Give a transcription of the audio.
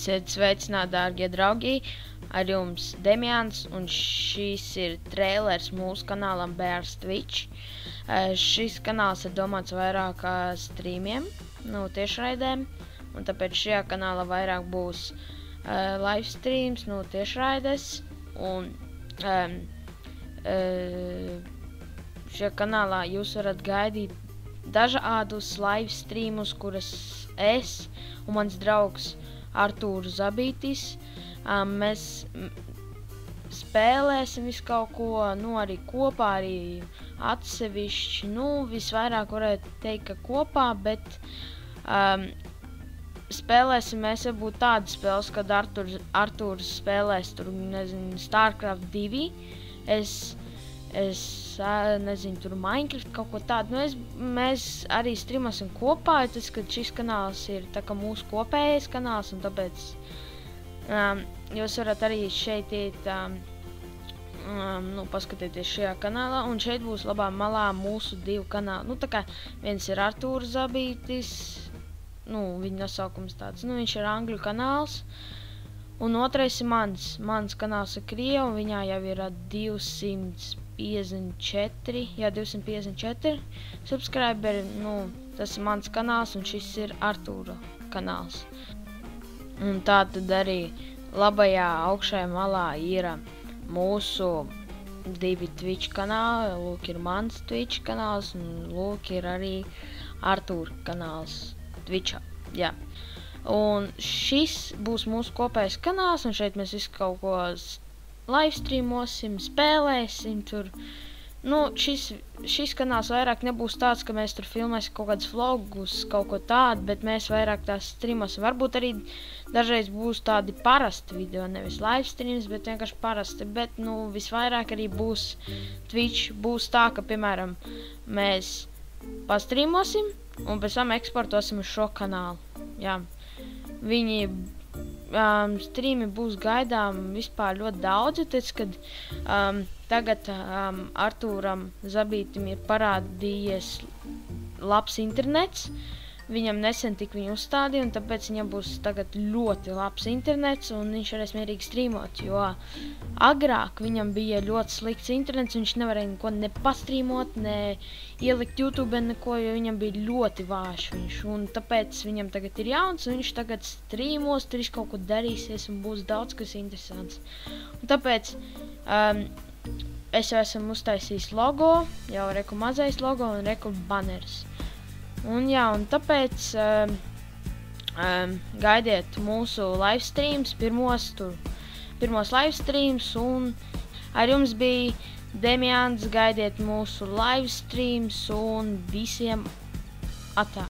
Esiet sveicināti, dārgie draugi, ar jums Demians, un šis ir trailers mūsu kanālam Bears Twitch. Šis kanāls ir domāts vairāk streamiem, tiešraidēm, un tāpēc šajā kanālā vairāk būs live streams, tiešraides, un šajā kanālā jūs varat gaidīt dažādus live streamus, kuras es un mans draugs Artūrs Zabītis, mēs spēlēsim visu kaut ko, arī kopā, arī atsevišķi, visvairāk varētu teikt, ka kopā, bet spēlēsim mēs varbūt tādas spēles, kad Artūrs spēlēs tur, Starcraft 2, es nezinu, tur Minecraft, kaut ko tādu, mēs arī streamosim kopā, tas, ka šis kanāls ir tā kā mūsu kopējais kanāls, un tāpēc jūs varat arī šeit iet, paskatieties šajā kanālā, un šeit būs labā malā mūsu divu kanālu, tā kā viens ir Artūrs Zabītis, viņa nosaukums tāds, viņš ir angļu kanāls, un otrais ir mans kanāls ir Krievu, un viņā jau ir 254 subscriberi, tas ir mans kanāls, un šis ir Artūra kanāls. Un tā tad arī labajā augšējā malā ir mūsu divi Twitch kanāli, lūk ir mans Twitch kanāls, un lūk ir arī Artūra kanāls Twitchā, jā. Un šis būs mūsu kopējais kanāls, un šeit mēs visu kaut ko live streamosim, spēlēsim tur. Šis kanāls vairāk nebūs tāds, ka mēs tur filmēsim kaut kādus vlogus, kaut ko tādu, bet mēs vairāk tās streamosim. Varbūt arī dažreiz būs tādi parasti video, nevis live streams, bet vienkārši parasti. Bet, visvairāk arī būs Twitch, būs tā, ka, piemēram, mēs pastreamosim un pēc tam eksportosim uz šo kanālu, jā. Viņi streami būs gaidām vispār ļoti daudzi, kad tagad Artūram Zabītim ir parādījies labs internets. Viņam nesen tik viņu uzstādīja, un tāpēc viņam būs tagad ļoti labs internets, un viņš varēs mierīgi streamot, jo agrāk viņam bija ļoti slikts internets, un viņš nevarēja neko ne pastrīmot, ne ielikt YouTube, neko, jo viņam bija ļoti vājš viņš, un tāpēc viņam tagad ir jauns, un viņš tagad streamos, tur viņš kaut ko darīsies, un būs daudz, kas interesants. Un tāpēc es jau esam uztaisījis logo, jau reku mazais logo un reku baneris. Un jā, un tāpēc gaidiet mūsu live streams, pirmos live streams, un ar jums bija Demians, gaidiet mūsu live streams, un visiem atā.